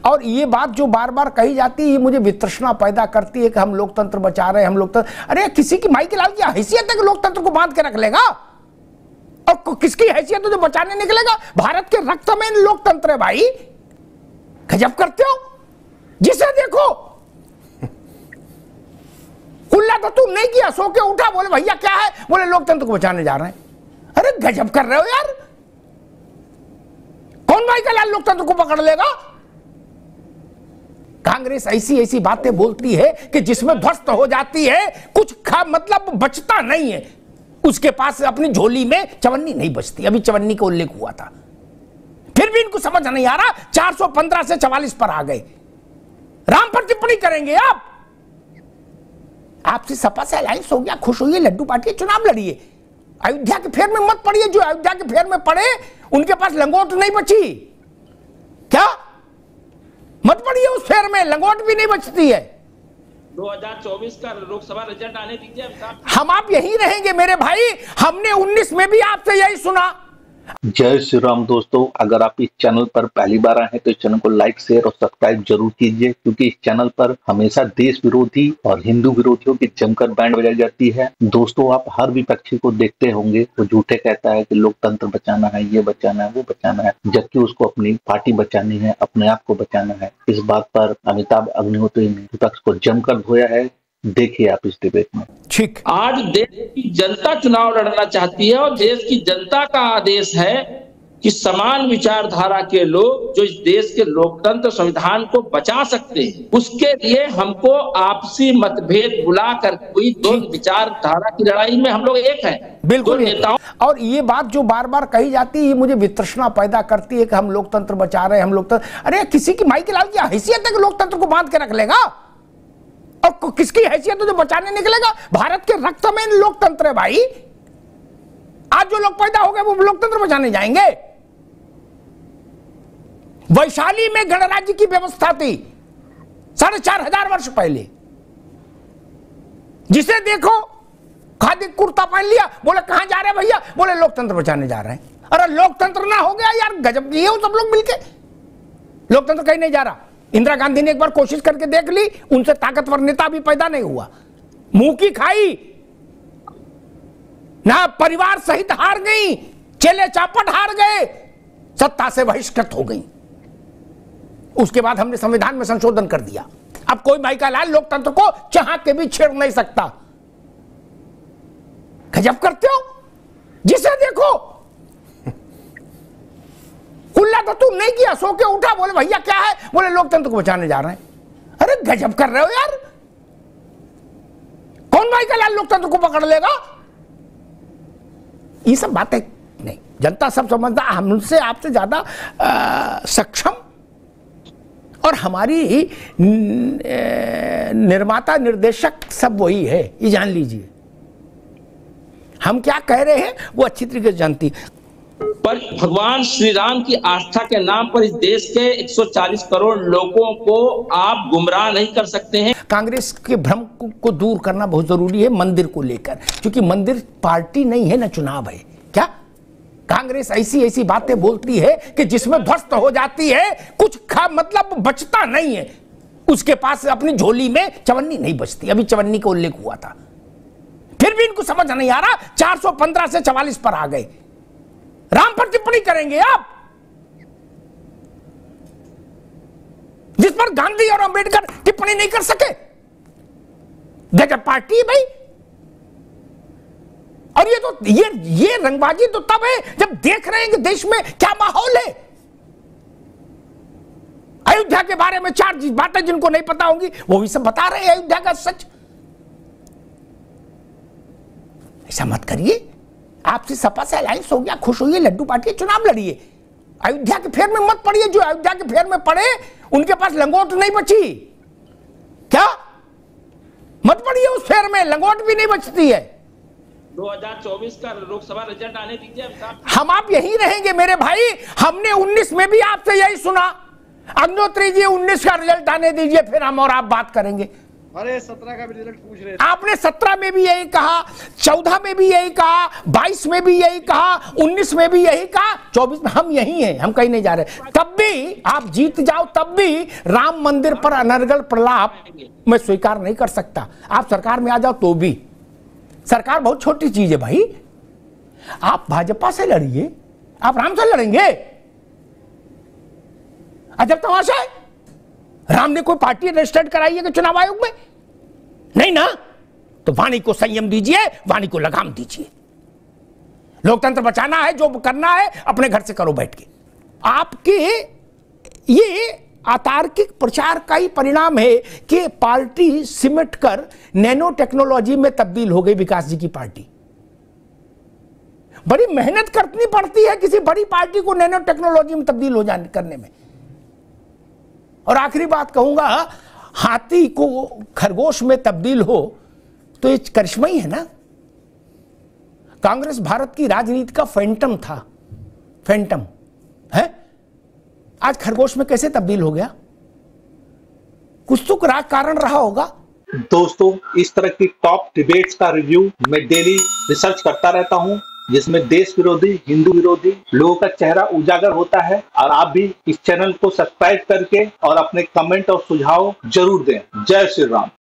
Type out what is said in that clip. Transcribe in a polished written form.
और ये बात जो बार बार कही जाती है, ये मुझे वितृष्णा पैदा करती है कि हम लोकतंत्र बचा रहे हैं, हम लोकतंत्र। अरे किसी की माई के लाल की हैसियत है कि लोकतंत्र को बांध के रख लेगा? और किसकी हैसियत है जो बचाने निकलेगा? भारत के रक्त में लोकतंत्र है भाई। गजब करते हो। जिसे देखो कुल्ला तो तू नहीं किया, सो के उठा, बोले भैया क्या है, बोले लोकतंत्र को बचाने जा रहे हैं। अरे गजब कर रहे हो यार। कौन भाई का लाल लोकतंत्र को पकड़ लेगा? कांग्रेस ऐसी ऐसी बातें बोलती है कि जिसमें ध्वस्त हो जाती है, कुछ मतलब बचता नहीं है। उसके पास अपनी झोली में चवन्नी नहीं बचती। अभी चवन्नी का उल्लेख हुआ था, फिर भी इनको समझ नहीं आ रहा। 415 से 44 पर आ गए। राम पर टिप्पणी करेंगे आप? आपसे सपा से अलायंस हो गया, खुश होइए, लड्डू बांटिए, चुनाव लड़िए। अयोध्या के फेर में मत पड़िए। जो अयोध्या के फेर में पड़े उनके पास लंगोट नहीं बची। क्या मत पड़िए उस फेर में, लंगोट भी नहीं बचती है। 2024 का लोकसभा रिजल्ट आने दीजिए। हम आप यहीं रहेंगे मेरे भाई। हमने 19 में भी आपसे यही सुना। जय श्री राम दोस्तों, अगर आप इस चैनल पर पहली बार आए हैं तो इस चैनल को लाइक, शेयर और सब्सक्राइब जरूर कीजिए, क्योंकि इस चैनल पर हमेशा देश विरोधी और हिंदू विरोधियों की जमकर बैंड बजाई जाती है। दोस्तों, आप हर विपक्षी को देखते होंगे, वो झूठे कहता है कि लोकतंत्र बचाना है, ये बचाना है, वो बचाना है, जबकि उसको अपनी पार्टी बचानी है, अपने आप को बचाना है। इस बात पर अमिताभ अग्निहोत्री ने विपक्ष को जमकर धोया है। देखिए आप इस डिबेट में। ठीक, आज देश की जनता चुनाव लड़ना चाहती है और देश की जनता का आदेश है कि समान विचारधारा के लोग जो इस देश के लोकतंत्र संविधान को बचा सकते हैं, उसके लिए हमको आपसी मतभेद बुलाकर कोई दो विचारधारा की लड़ाई में हम लोग एक हैं। बिल्कुल नेताओं। और ये बात जो बार बार कही जाती है, ये मुझे वितृष्णा पैदा करती है कि हम लोकतंत्र बचा रहे हैं, हम लोकतंत्र। अरे किसी की माई के लाल की हैसियत है कि लोकतंत्र को बांध के रख लेगा? और किसकी हैसियत है जो बचाने निकलेगा? भारत के रक्त में लोकतंत्र है भाई। आज जो लोग पैदा हो गए वो लोकतंत्र बचाने जाएंगे? वैशाली में गणराज्य की व्यवस्था थी 4500 वर्ष पहले। जिसे देखो खादी कुर्ता पहन लिया, बोले कहां जा रहे हैं भैया, बोले लोकतंत्र बचाने जा रहे हैं। अरे लोकतंत्र ना हो गया यार, गजब ये हो सब लोग मिलके। लोकतंत्र कहीं नहीं जा रहा। इंदिरा गांधी ने एक बार कोशिश करके देख ली, उनसे ताकतवर नेता भी पैदा नहीं हुआ। मुंह की खाई ना, परिवार सहित हार गई, चेले चापट हार गए, सत्ता से बहिष्कृत हो गई। उसके बाद हमने संविधान में संशोधन कर दिया। अब कोई भाई का लाल लोकतंत्र को चाह के भी छेड़ नहीं सकता। गजब करते हो। जिसे देखो कुल्ला तो तू नहीं किया, सो के उठा, बोले भैया क्या है, बोले लोकतंत्र को बचाने जा रहे हैं। अरे गजब कर रहे हो यार। कौन भाई का लाल लोकतंत्र को पकड़ लेगा? ये सब बातें नहीं, जनता सब समझता। हमसे आपसे ज्यादा सक्षम और हमारी निर्माता निर्देशक सब वही है, ये जान लीजिए। हम क्या कह रहे हैं वो अच्छी तरीके से जानती। पर भगवान श्री राम की आस्था के नाम पर इस देश के 140 करोड़ लोगों को आप गुमराह नहीं कर सकते हैं। कांग्रेस के भ्रम को दूर करना बहुत जरूरी है मंदिर को लेकर, क्योंकि मंदिर पार्टी नहीं है ना चुनाव है। क्या कांग्रेस ऐसी ऐसी बातें बोलती है कि जिसमें ध्वस्त हो जाती है, कुछ मतलब बचता नहीं है। उसके पास अपनी झोली में चवन्नी नहीं बचती। अभी चवन्नी का उल्लेख हुआ था, फिर भी इनको समझ नहीं आ रहा। 415 से 44 पर आ गए। राम पर टिप्पणी करेंगे आप, जिस पर गांधी और अंबेडकर टिप्पणी नहीं कर सके। गजब पार्टी है भाई। और ये रंगबाजी तो तब है जब देख रहे हैं कि देश में क्या माहौल है। अयोध्या के बारे में 4 बातें जिनको नहीं पता होंगी वो भी सब बता रहे हैं अयोध्या का सच। ऐसा मत करिए। आपसे सपा से अलायंस हो गया, खुश होइए, लड्डू बांटिए, चुनाव लड़िए। अयोध्या के फेर में मत पड़िए। जो अयोध्या के फेर में पड़े उनके पास लंगोट नहीं बची। क्या मत पड़िए उस फेर में, लंगोट भी नहीं बचती है। 2024 का लोकसभा रिजल्ट आने दीजिए। हम आप यहीं रहेंगे मेरे भाई। हमने 19 में भी आपसे यही सुना। अग्निहोत्री जी 19 का रिजल्ट आने दीजिए, फिर हम और आप बात करेंगे। अरे 17 का भी रिजल्ट पूछ रहे थे। आपने 17 में भी यही कहा, 14 में भी यही कहा, 22 में भी यही कहा, 19 में भी यही कहा, 24 में हम यही हैं, हम कहीं नहीं जा रहे। तब भी आप जीत जाओ, तब भी राम मंदिर पर अनर्गल प्रलाप मैं स्वीकार नहीं कर सकता। आप सरकार में आ जाओ तो भी, सरकार बहुत छोटी चीज है भाई। आप भाजपा से लड़िए, आप राम से लड़ेंगे? अजब तमाशा है। राम ने कोई पार्टी रजिस्टर्ड कराई है कि चुनाव आयोग में? नहीं ना। तो वाणी को संयम दीजिए, वाणी को लगाम दीजिए। लोकतंत्र बचाना है, जो करना है अपने घर से करो बैठ के। आपके ये अतार्किक प्रचार का ही परिणाम है कि पार्टी सिमट कर नैनो टेक्नोलॉजी में तब्दील हो गई। विकास जी की पार्टी बड़ी मेहनत करनी पड़ती है किसी बड़ी पार्टी को नैनो टेक्नोलॉजी में तब्दील हो जाने करने में। और आखिरी बात कहूंगा, हाथी को खरगोश में तब्दील हो तो ये करिश्मा ही है ना। कांग्रेस भारत की राजनीति का फैंटम था, फैंटम है, आज खरगोश में कैसे तब्दील हो गया? कुछ तो कारण रहा होगा। दोस्तों, इस तरह की टॉप डिबेट्स का रिव्यू मैं डेली रिसर्च करता रहता हूं, जिसमें देश विरोधी, हिंदू विरोधी लोगों का चेहरा उजागर होता है। और आप भी इस चैनल को सब्सक्राइब करके और अपने कमेंट और सुझाव जरूर दें। जय श्री राम।